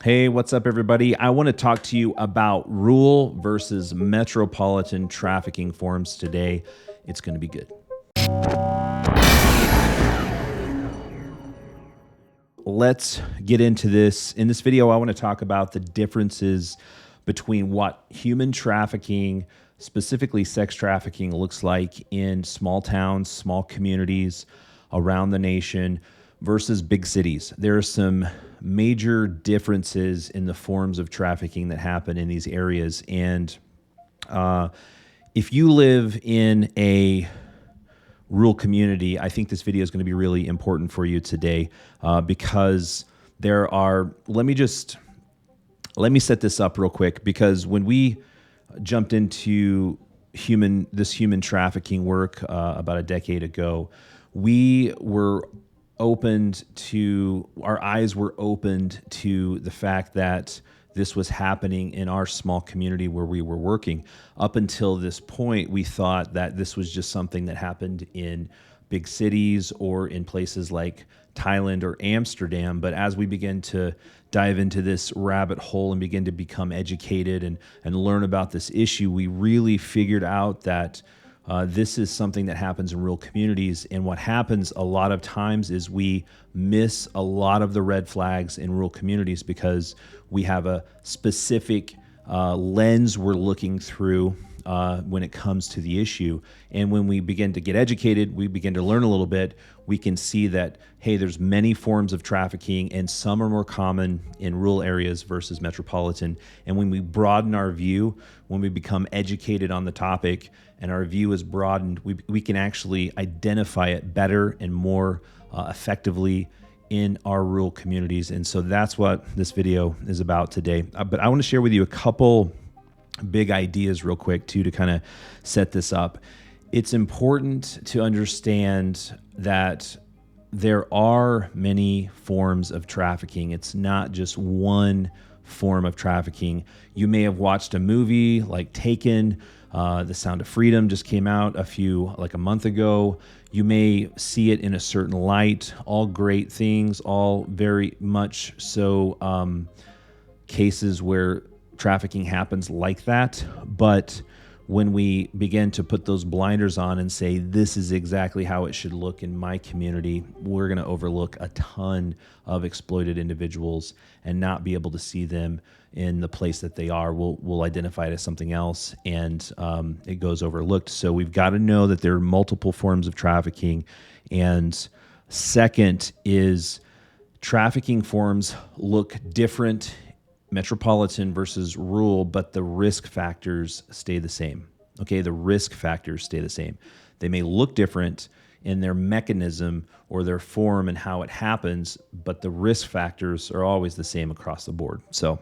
Hey, what's up, everybody? I want to talk to you about rural versus metropolitan trafficking forms today. It's going to be good. Let's get into this. In this video, I want to talk about the differences between what human trafficking, specifically sex trafficking, looks like in small towns, small communities around the nation versus big cities. There are some major differences in the forms of trafficking that happen in these areas. And if you live in a rural community, I think this video is going to be really important for you today because there are, let me set this up real quick, because when we jumped into this human trafficking work about a decade ago, our eyes were opened to the fact that this was happening in our small community where we were working. Up until this point, we thought that this was just something that happened in big cities or in places like Thailand or Amsterdam. But as we began to dive into this rabbit hole and begin to become educated and learn about this issue, we really figured out that this is something that happens in rural communities. And what happens a lot of times is we miss a lot of the red flags in rural communities because we have a specific lens we're looking through when it comes to the issue. And when we begin to get educated, we begin to learn a little bit, we can see that, hey, there's many forms of trafficking and some are more common in rural areas versus metropolitan. And when we broaden our view, when we become educated on the topic and our view is broadened, we can actually identify it better and more effectively in our rural communities. And so that's what this video is about today. But I want to share with you a couple big ideas real quick too, to kind of set this up. It's important to understand that there are many forms of trafficking. It's not just one form of trafficking. You may have watched a movie like Taken. The Sound of Freedom just came out a month ago. You may see it in a certain light. All great things, all very much so cases where trafficking happens like that. But when we begin to put those blinders on and say, this is exactly how it should look in my community, we're going to overlook a ton of exploited individuals and not be able to see them in the place that they are. We'll identify it as something else, and it goes overlooked. So we've got to know that there are multiple forms of trafficking. And second is, trafficking forms look different metropolitan versus rural, but the risk factors stay the same. Okay, the risk factors stay the same. They may look different in their mechanism or their form and how it happens, but the risk factors are always the same across the board. So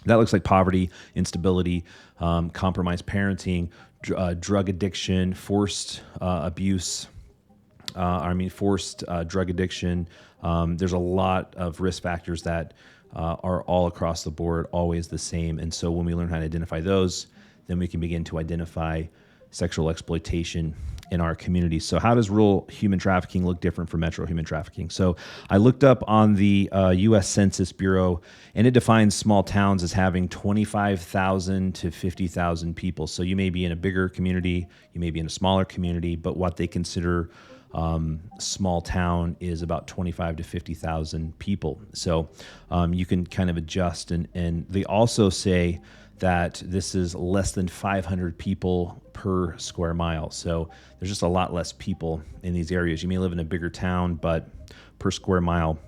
that looks like poverty, instability, compromised parenting, drug addiction, forced abuse, forced drug addiction. There's a lot of risk factors that are all across the board, always the same. And so when we learn how to identify those, then we can begin to identify sexual exploitation in our communities. So how does rural human trafficking look different from metro human trafficking? So I looked up on the U.S. Census Bureau, and it defines small towns as having 25,000 to 50,000 people. So you may be in a bigger community, you may be in a smaller community, but what they consider small town is about 25 to 50,000 people. So you can kind of adjust. And they also say that this is less than 500 people per square mile. So there's just a lot less people in these areas. You may live in a bigger town, but per square mile,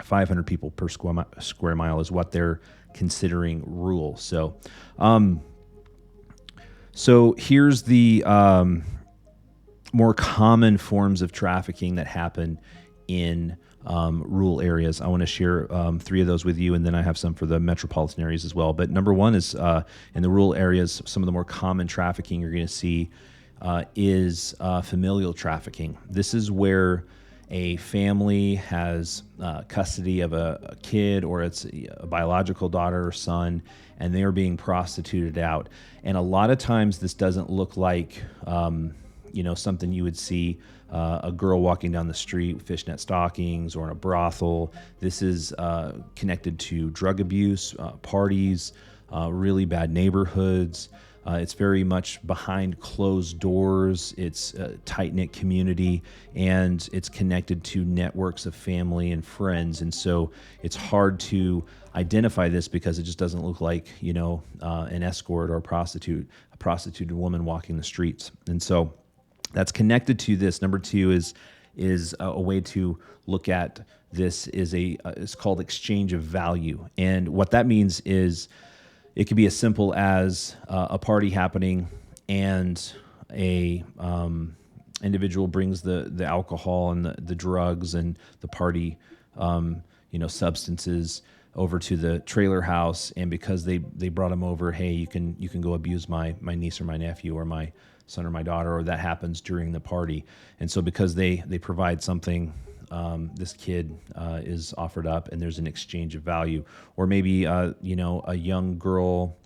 500 people per square mile is what they're considering rural. So, so here's the more common forms of trafficking that happen in rural areas. I want to share three of those with you, and then I have some for the metropolitan areas as well. But number one is in the rural areas, some of the more common trafficking you're going to see is familial trafficking. This is where a family has custody of a kid, or it's a biological daughter or son, and they are being prostituted out. And a lot of times this doesn't look like something you would see a girl walking down the street with fishnet stockings or in a brothel. This is connected to drug abuse, parties, really bad neighborhoods. It's very much behind closed doors. It's a tight-knit community, and it's connected to networks of family and friends. And so it's hard to identify this because it just doesn't look like, an escort or a prostituted woman walking the streets. And so that's connected to this. Number two is a way to look at this is it's called exchange of value. And what that means is it could be as simple as a party happening and a individual brings the alcohol and the drugs and the party substances over to the trailer house, and because they brought them over, hey, you can go abuse my niece or my nephew or my son or my daughter, or that happens during the party. And so because they provide something, this kid is offered up, and there's an exchange of value. Or maybe a young girl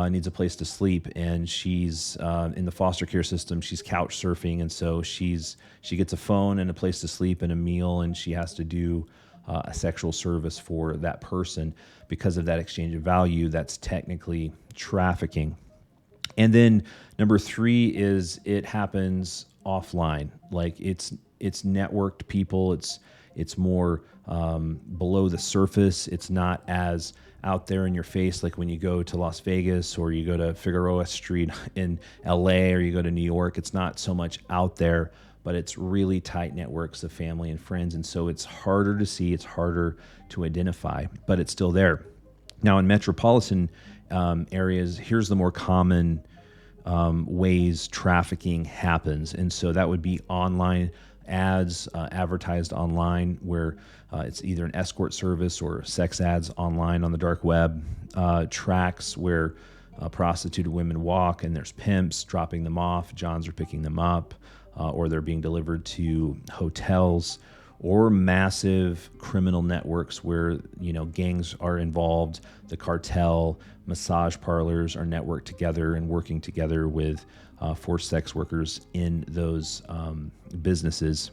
needs a place to sleep, and she's in the foster care system. She's couch surfing, and so she gets a phone and a place to sleep and a meal, and she has to do a sexual service for that person. Because of that exchange of value, that's technically trafficking. And then number three is it happens offline. Like it's networked people. It's more below the surface. It's not as out there in your face, like when you go to Las Vegas or you go to Figueroa Street in LA or you go to New York. It's not so much out there, but it's really tight networks of family and friends. And so it's harder to see, it's harder to identify, but it's still there. Now in metropolitan areas, here's the more common ways trafficking happens. And so that would be online ads advertised online, where it's either an escort service or sex ads online on the dark web, tracks where prostituted women walk and there's pimps dropping them off, Johns are picking them up, or they're being delivered to hotels, or massive criminal networks where gangs are involved. The cartel, massage parlors are networked together and working together with forced sex workers in those businesses.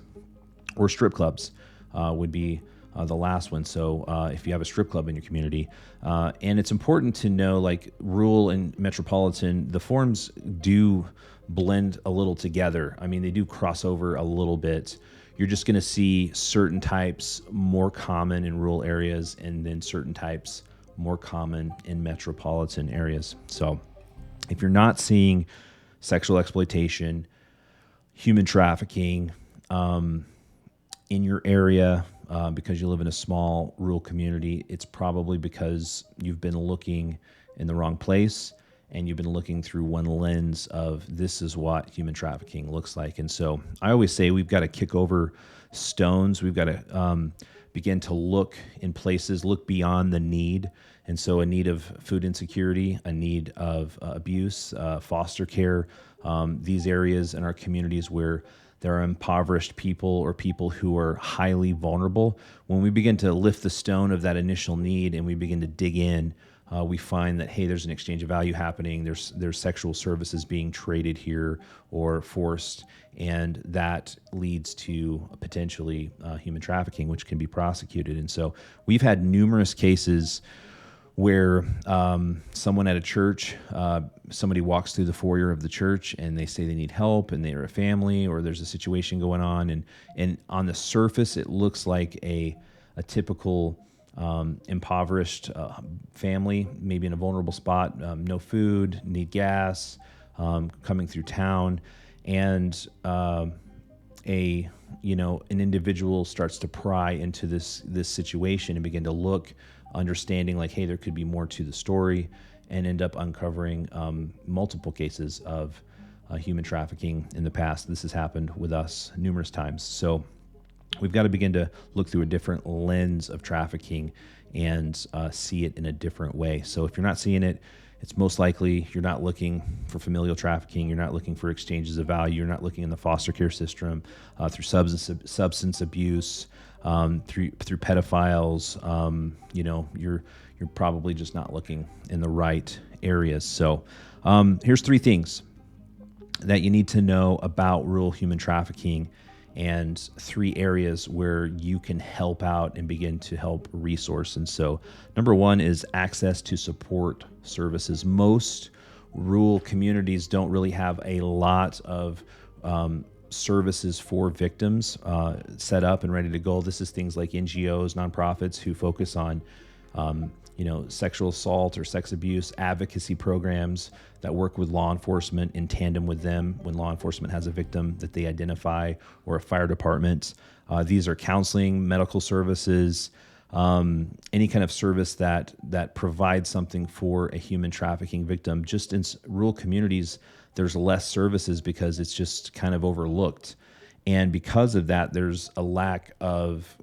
Or strip clubs would be the last one. So if you have a strip club in your community, and it's important to know, like rural and metropolitan, the forms do blend a little together. I mean, they do cross over a little bit. You're just going to see certain types more common in rural areas, and then certain types more common in metropolitan areas. So if you're not seeing sexual exploitation, human trafficking in your area because you live in a small rural community, it's probably because you've been looking in the wrong place, and you've been looking through one lens of this is what human trafficking looks like. And so I always say we've got to kick over stones. We've got to begin to look in places, look beyond the need. And so a need of food insecurity, a need of abuse, foster care, these areas in our communities where there are impoverished people or people who are highly vulnerable. When we begin to lift the stone of that initial need and we begin to dig in, we find that, hey, there's an exchange of value happening. There's sexual services being traded here or forced, and that leads to potentially human trafficking, which can be prosecuted. And so we've had numerous cases where someone at a church, somebody walks through the foyer of the church and they say they need help and they're a family, or there's a situation going on, and on the surface it looks like a typical impoverished family, maybe in a vulnerable spot, no food, need gas, coming through town, and an individual starts to pry into this situation and begin to look, understanding like, hey, there could be more to the story, and end up uncovering multiple cases of human trafficking in the past. This has happened with us numerous times. So we've got to begin to look through a different lens of trafficking and see it in a different way. So if you're not seeing it, it's most likely you're not looking for familial trafficking. You're not looking for exchanges of value. You're not looking in the foster care system through substance abuse, through pedophiles. You're probably just not looking in the right areas. So here's three things that you need to know about rural human trafficking and 3 areas where you can help out and begin to help resource. And so, number one is access to support services. Most rural communities don't really have a lot of services for victims set up and ready to go. This is things like NGOs, nonprofits who focus on sexual assault or sex abuse advocacy programs that work with law enforcement in tandem with them when law enforcement has a victim that they identify, or a fire department. These are counseling, medical services, any kind of service that provides something for a human trafficking victim. Just in rural communities, there's less services because it's just kind of overlooked. And because of that, there's a lack of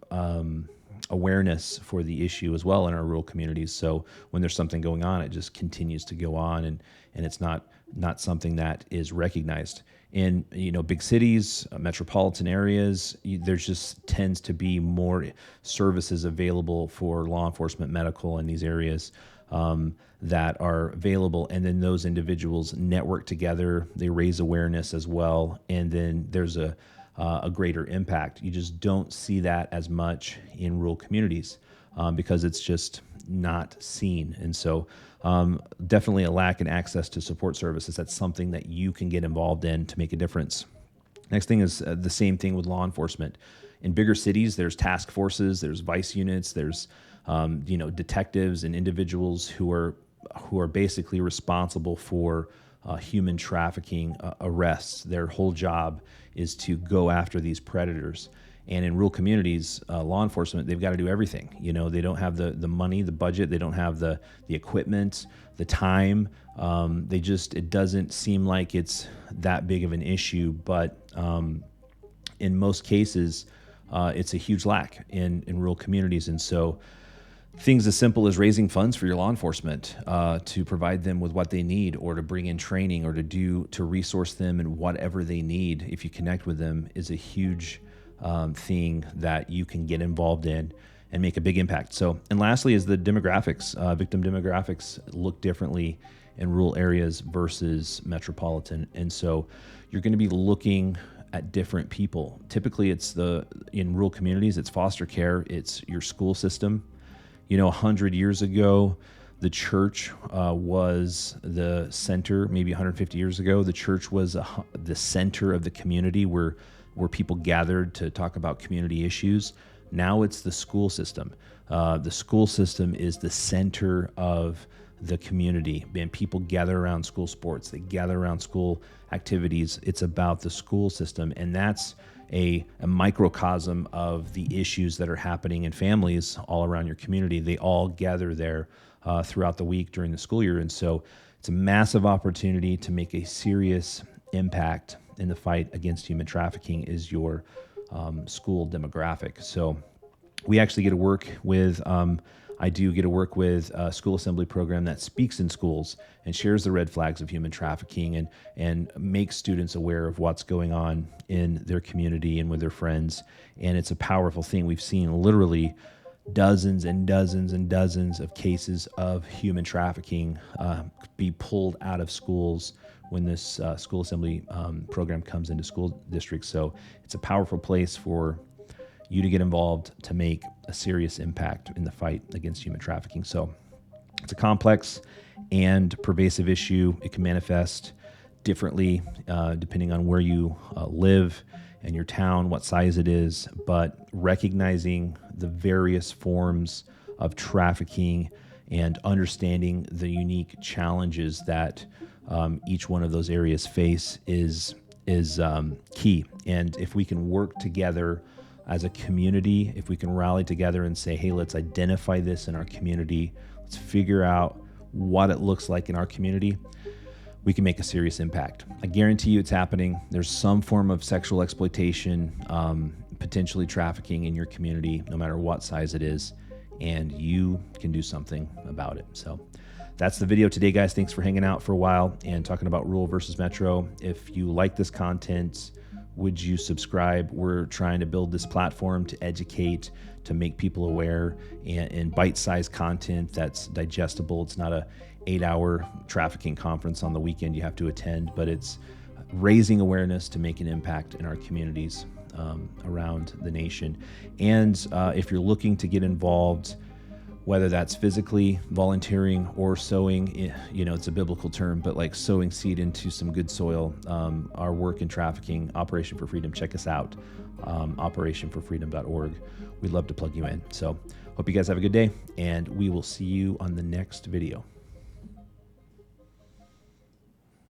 awareness for the issue as well in our rural communities. So when there's something going on, it just continues to go on, and it's not something that is recognized. In big cities, metropolitan areas, there's just tends to be more services available for law enforcement, medical in these areas that are available, and then those individuals network together. They raise awareness as well, and then there's a greater impact. You just don't see that as much in rural communities because it's just not seen. And so definitely a lack in access to support services. That's something that you can get involved in to make a difference. Next thing is the same thing with law enforcement. In bigger cities, there's task forces, there's vice units, there's detectives and individuals who are basically responsible for human trafficking arrests. Their whole job is to go after these predators. And in rural communities, law enforcement, they've got to do everything. They don't have the money, the budget, they don't have the equipment, the time. It doesn't seem like it's that big of an issue, but in most cases, it's a huge lack in rural communities. And so things as simple as raising funds for your law enforcement to provide them with what they need, or to bring in training, or to resource them in whatever they need if you connect with them, is a huge thing that you can get involved in and make a big impact. So, and lastly is the demographics. Victim demographics look differently in rural areas versus metropolitan. And so you're going to be looking at different people. Typically in rural communities, it's foster care, it's your school system. 100 years ago, the church was the center. Maybe 150 years ago, the church was the center of the community where people gathered to talk about community issues. Now it's the school system. The school system is the center of the community, and people gather around school sports. They gather around school activities. It's about the school system, and that's a microcosm of the issues that are happening in families all around your community. They all gather there throughout the week during the school year. And so it's a massive opportunity to make a serious impact in the fight against human trafficking is your school demographic. So we actually get to work with, I do get to work with a school assembly program that speaks in schools and shares the red flags of human trafficking and makes students aware of what's going on in their community and with their friends. And it's a powerful thing. We've seen literally dozens and dozens and dozens of cases of human trafficking be pulled out of schools when this school assembly program comes into school districts. So it's a powerful place for you to get involved to make a serious impact in the fight against human trafficking. So it's a complex and pervasive issue. It can manifest differently depending on where you live and your town, what size it is, but recognizing the various forms of trafficking and understanding the unique challenges that each one of those areas face is key. And if we can work together as a community, if we can rally together and say, hey, let's identify this in our community, let's figure out what it looks like in our community, we can make a serious impact. I guarantee you it's happening. There's some form of sexual exploitation, potentially trafficking in your community, no matter what size it is, and you can do something about it. So that's the video today, guys. Thanks for hanging out for a while and talking about rural versus metro. If you like this content, would you subscribe? We're trying to build this platform to educate, to make people aware, and bite-sized content that's digestible. It's not a 8-hour trafficking conference on the weekend you have to attend, but it's raising awareness to make an impact in our communities around the nation. And if you're looking to get involved, whether that's physically volunteering or sowing, it's a biblical term, but like sowing seed into some good soil, our work in trafficking, Operation for Freedom, check us out, operationforfreedom.org. We'd love to plug you in. So hope you guys have a good day, and we will see you on the next video.